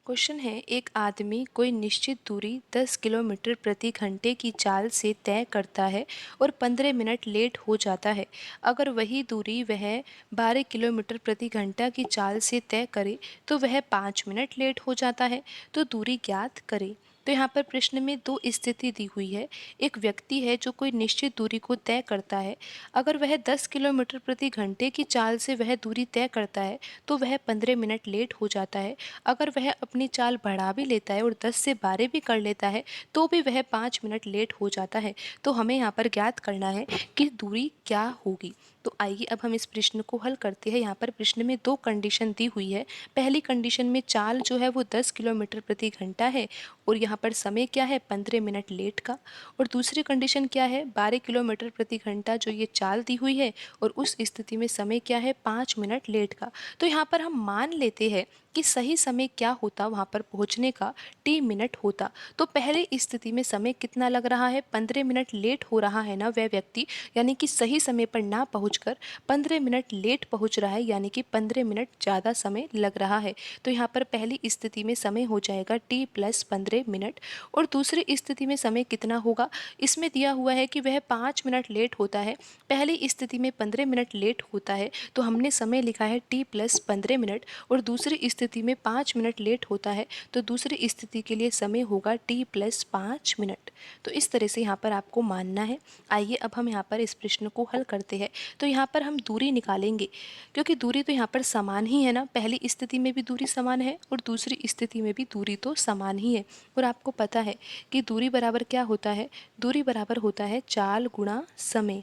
Question है, एक आदमी कोई निश्चित दूरी 10 किलोमीटर प्रति घंटे की चाल से तय करता है और 15 मिनट लेट हो जाता है। अगर वही दूरी वह 12 किलोमीटर प्रति घंटा की चाल से तय करे तो वह 5 मिनट लेट हो जाता है। तो दूरी ज्ञात करे। तो यहाँ पर प्रश्न में दो स्थिति दी हुई है। एक व्यक्ति है जो कोई निश्चित दूरी को तय करता है। अगर वह 10 किलोमीटर प्रति घंटे की चाल से वह दूरी तय करता है तो वह 15 मिनट लेट हो जाता है। अगर वह अपनी चाल बढ़ा भी लेता है और 10 से 12 भी कर लेता है तो भी वह 5 मिनट लेट हो जाता है। तो हमें यहाँ पर ज्ञात करना है कि दूरी क्या होगी। तो आइए अब हम इस प्रश्न को हल करते हैं। यहाँ पर प्रश्न में दो कंडीशन दी हुई है। पहली कंडीशन में चाल जो है वो 10 किलोमीटर प्रति घंटा है और यहाँ पर समय क्या है 15 मिनट लेट का। और दूसरी कंडीशन क्या है 12 किलोमीटर प्रति घंटा जो ये चाल दी हुई है और उस स्थिति में समय क्या है 5 मिनट लेट का। तो यहाँ पर हम मान लेते हैं कि सही समय क्या होता वहाँ पर पहुँचने का टी मिनट होता। तो पहले स्थिति में समय कितना लग रहा है 15 मिनट लेट हो रहा है ना वह व्यक्ति, यानी कि सही समय पर ना पहुँचकर 15 मिनट लेट पहुँच रहा है, यानी कि 15 मिनट ज़्यादा समय लग रहा है। तो यहाँ पर पहली स्थिति में समय हो जाएगा टी प्लस 15 मिनट। और दूसरी स्थिति में समय कितना होगा, इसमें दिया हुआ है कि वह 5 मिनट लेट होता है। पहली स्थिति में 15 मिनट लेट होता है तो हमने समय लिखा है टी प्लस 15 मिनट, और दूसरी स्थिति में 5 मिनट लेट होता है तो दूसरी स्थिति के लिए समय होगा टी प्लस 5 मिनट। तो इस तरह से यहाँ पर आपको मानना है। आइए अब हम यहाँ पर इस प्रश्न को हल करते हैं। तो यहाँ पर हम दूरी निकालेंगे, क्योंकि दूरी तो यहाँ पर समान ही है ना। पहली स्थिति में भी दूरी समान है और दूसरी स्थिति में भी दूरी तो समान ही है। और आपको पता है कि दूरी बराबर क्या होता है, दूरी बराबर होता है चाल गुणा समय।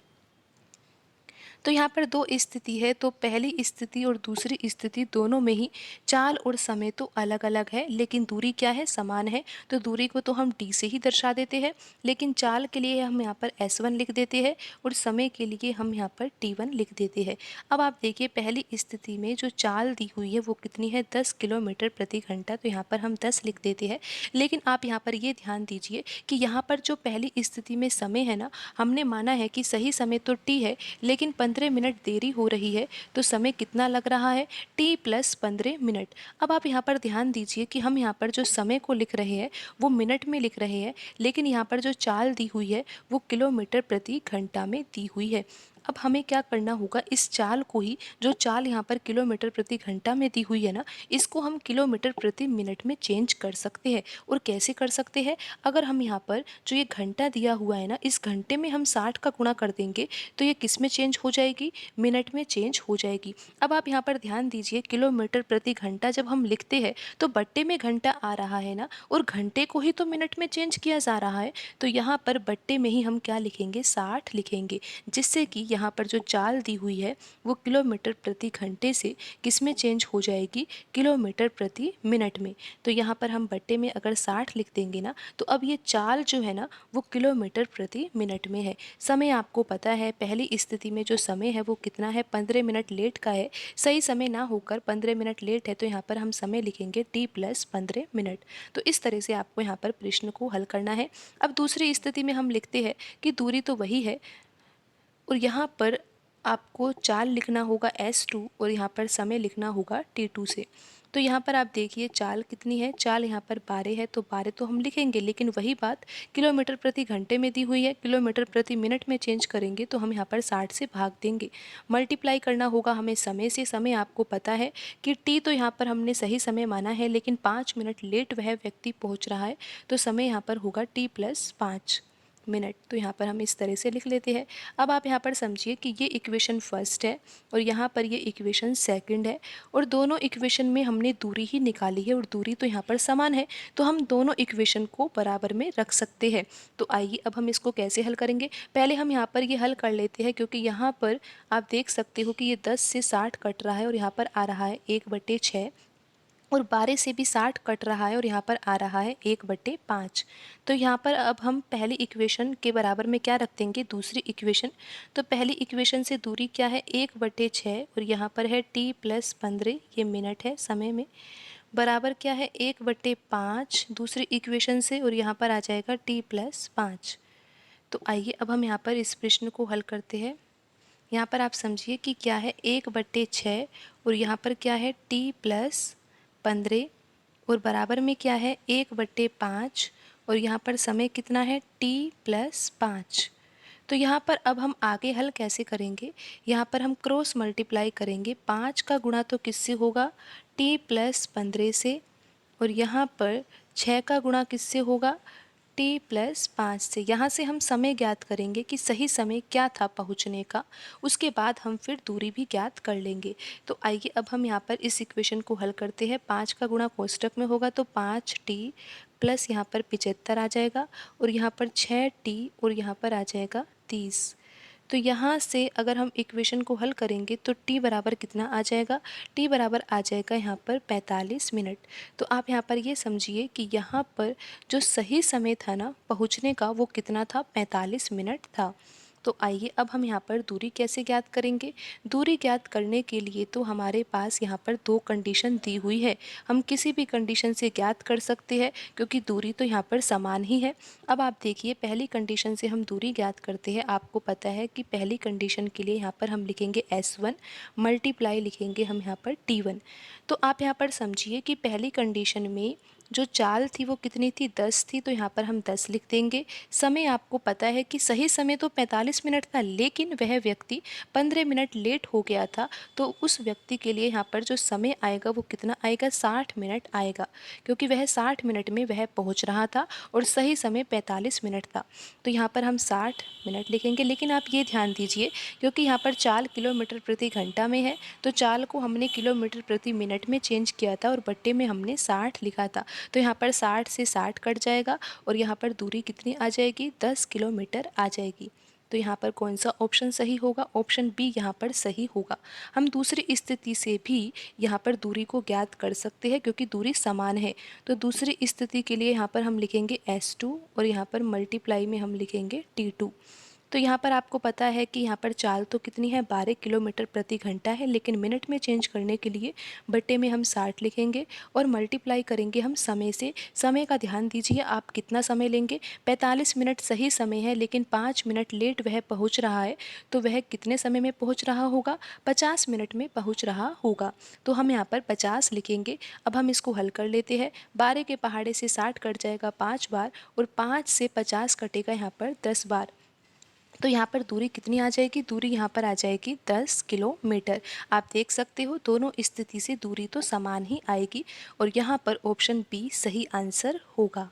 तो यहाँ पर दो स्थिति है, तो पहली स्थिति और दूसरी स्थिति दोनों में ही चाल और समय तो अलग अलग है, लेकिन दूरी क्या है समान है। तो दूरी को तो हम टी से ही दर्शा देते हैं, लेकिन चाल के लिए हम यहाँ पर S1 लिख देते हैं और समय के लिए हम यहाँ पर T1 लिख देते हैं। अब आप देखिए पहली स्थिति में जो चाल दी हुई है वो कितनी है 10 किलोमीटर प्रति घंटा, तो यहाँ पर हम 10 लिख देते हैं। लेकिन आप यहाँ पर ये ध्यान दीजिए कि यहाँ पर जो पहली स्थिति में समय है ना, हमने माना है कि सही समय तो टी है, लेकिन 15 मिनट देरी हो रही है तो समय कितना लग रहा है टी प्लस 15 मिनट। अब आप यहाँ पर ध्यान दीजिए कि हम यहाँ पर जो समय को लिख रहे हैं वो मिनट में लिख रहे हैं, लेकिन यहाँ पर जो चाल दी हुई है वो किलोमीटर प्रति घंटा में दी हुई है। अब हमें क्या करना होगा, इस चाल को ही, जो चाल यहाँ पर किलोमीटर प्रति घंटा में दी हुई है ना, इसको हम किलोमीटर प्रति मिनट में चेंज कर सकते हैं। और कैसे कर सकते हैं, अगर हम यहाँ पर जो ये घंटा दिया हुआ है ना, इस घंटे में हम 60 का गुणा कर देंगे तो ये किस में चेंज हो जाएगी, मिनट में चेंज हो जाएगी। अब आप यहाँ पर ध्यान दीजिए किलोमीटर प्रति घंटा जब हम लिखते हैं तो बट्टे में घंटा आ रहा है ना, और घंटे को ही तो मिनट में चेंज किया जा रहा है। तो यहाँ पर बट्टे में ही हम क्या लिखेंगे 60 लिखेंगे, जिससे कि यहाँ पर जो चाल दी हुई है वो किलोमीटर प्रति घंटे से किस में चेंज हो जाएगी, किलोमीटर प्रति मिनट में। तो यहाँ पर हम बट्टे में अगर 60 लिख देंगे ना, तो अब ये चाल जो है ना वो किलोमीटर प्रति मिनट में है। समय आपको पता है पहली स्थिति में जो समय है वो कितना है 15 मिनट लेट का है। सही समय ना होकर 15 मिनट लेट है तो यहाँ पर हम समय लिखेंगे टी प्लस 15 मिनट। तो इस तरह से आपको यहाँ पर प्रश्न को हल करना है। अब दूसरी स्थिति में हम लिखते हैं कि दूरी तो वही है और यहाँ पर आपको चाल लिखना होगा S2 और यहाँ पर समय लिखना होगा T2 से। तो यहाँ पर आप देखिए चाल कितनी है, चाल यहाँ पर 12 है तो 12 तो हम लिखेंगे, लेकिन वही बात किलोमीटर प्रति घंटे में दी हुई है, किलोमीटर प्रति मिनट में चेंज करेंगे तो हम यहाँ पर 60 से भाग देंगे। मल्टीप्लाई करना होगा हमें समय से। समय आपको पता है कि टी तो यहाँ पर हमने सही समय माना है, लेकिन 5 मिनट लेट वह व्यक्ति पहुँच रहा है तो समय यहाँ पर होगा टी प्लस 5 मिनट। तो यहाँ पर हम इस तरह से लिख लेते हैं। अब आप यहाँ पर समझिए कि ये इक्वेशन फर्स्ट है और यहाँ पर ये इक्वेशन सेकंड है, और दोनों इक्वेशन में हमने दूरी ही निकाली है और दूरी तो यहाँ पर समान है, तो हम दोनों इक्वेशन को बराबर में रख सकते हैं। तो आइए अब हम इसको कैसे हल करेंगे। पहले हम यहाँ पर ये हल कर लेते हैं, क्योंकि यहाँ पर आप देख सकते हो कि ये 10 से 60 कट रहा है और यहाँ पर आ रहा है 1/6, और 12 से भी 60 कट रहा है और यहाँ पर आ रहा है 1/5। तो यहाँ पर अब हम पहली इक्वेशन के बराबर में क्या रख देंगे, दूसरी इक्वेशन। तो पहली इक्वेशन से दूरी क्या है 1/6 और यहाँ पर है टी प्लस 15, ये मिनट है समय में, बराबर क्या है 1/5 दूसरी इक्वेशन से, और यहाँ पर आ जाएगा टी प्लस 5। तो आइए अब हम यहाँ पर इस प्रश्न को हल करते हैं। यहाँ पर आप समझिए कि क्या है 1/6 और यहाँ पर क्या है टी प्लस 15, और बराबर में क्या है 1/5 और यहाँ पर समय कितना है t+5। तो यहाँ पर अब हम आगे हल कैसे करेंगे, यहाँ पर हम क्रॉस मल्टीप्लाई करेंगे। 5 का गुणा तो किससे होगा t+15 से, और यहाँ पर 6 का गुणा किससे होगा t+5 से। यहाँ से हम समय ज्ञात करेंगे कि सही समय क्या था पहुँचने का, उसके बाद हम फिर दूरी भी ज्ञात कर लेंगे। तो आइए अब हम यहाँ पर इस इक्वेशन को हल करते हैं। 5 का गुणा कोष्टक में होगा तो 5t प्लस यहाँ पर 75 आ जाएगा, और यहाँ पर 6t और यहाँ पर आ जाएगा 30। तो यहाँ से अगर हम इक्वेशन को हल करेंगे तो t बराबर कितना आ जाएगा, t बराबर आ जाएगा यहाँ पर 45 मिनट। तो आप यहाँ पर ये समझिए कि यहाँ पर जो सही समय था ना पहुँचने का वो कितना था, 45 मिनट था। तो आइए अब हम यहाँ पर दूरी कैसे ज्ञात करेंगे। दूरी ज्ञात करने के लिए तो हमारे पास यहाँ पर दो कंडीशन दी हुई है, हम किसी भी कंडीशन से ज्ञात कर सकते हैं क्योंकि दूरी तो यहाँ पर समान ही है। अब आप देखिए पहली कंडीशन से हम दूरी ज्ञात करते हैं। आपको पता है कि पहली कंडीशन के लिए यहाँ पर हम लिखेंगे S1 मल्टीप्लाई लिखेंगे हम यहाँ पर T1। तो आप यहाँ पर समझिए कि पहली कंडीशन में जो चाल थी वो कितनी थी 10 थी, तो यहाँ पर हम 10 लिख देंगे। समय आपको पता है कि सही समय तो 45 मिनट था, लेकिन वह व्यक्ति 15 मिनट लेट हो गया था, तो उस व्यक्ति के लिए यहाँ पर जो समय आएगा वो कितना आएगा 60 मिनट आएगा, क्योंकि वह 60 मिनट में वह पहुँच रहा था और सही समय 45 मिनट था। तो यहाँ पर हम 60 मिनट लिखेंगे। लेकिन आप ये ध्यान दीजिए क्योंकि यहाँ पर चाल किलोमीटर प्रति घंटा में है, तो चाल को हमने किलोमीटर प्रति मिनट में चेंज किया था और बट्टे में हमने 60 लिखा था। तो यहाँ पर 60 से 60 कट जाएगा और यहाँ पर दूरी कितनी आ जाएगी 10 किलोमीटर आ जाएगी। तो यहाँ पर कौन सा ऑप्शन सही होगा, ऑप्शन बी यहाँ पर सही होगा। हम दूसरी स्थिति से भी यहाँ पर दूरी को ज्ञात कर सकते हैं क्योंकि दूरी समान है। तो दूसरी स्थिति के लिए यहाँ पर हम लिखेंगे S2 और यहाँ पर मल्टीप्लाई में हम लिखेंगे T2। तो यहाँ पर आपको पता है कि यहाँ पर चाल तो कितनी है 12 किलोमीटर प्रति घंटा है, लेकिन मिनट में चेंज करने के लिए बट्टे में हम 60 लिखेंगे और मल्टीप्लाई करेंगे हम समय से। समय का ध्यान दीजिए आप कितना समय लेंगे, 45 मिनट सही समय है, लेकिन 5 मिनट लेट वह पहुँच रहा है, तो वह कितने समय में पहुँच रहा होगा 50 मिनट में पहुँच रहा होगा। तो हम यहाँ पर 50 लिखेंगे। अब हम इसको हल कर लेते हैं। 12 के पहाड़े से 60 कट जाएगा 5 बार और 5 से 50 कटेगा यहाँ पर 10 बार। तो यहाँ पर दूरी कितनी आ जाएगी, दूरी यहाँ पर आ जाएगी 10 किलोमीटर। आप देख सकते हो दोनों स्थिति से दूरी तो समान ही आएगी और यहाँ पर ऑप्शन बी सही आंसर होगा।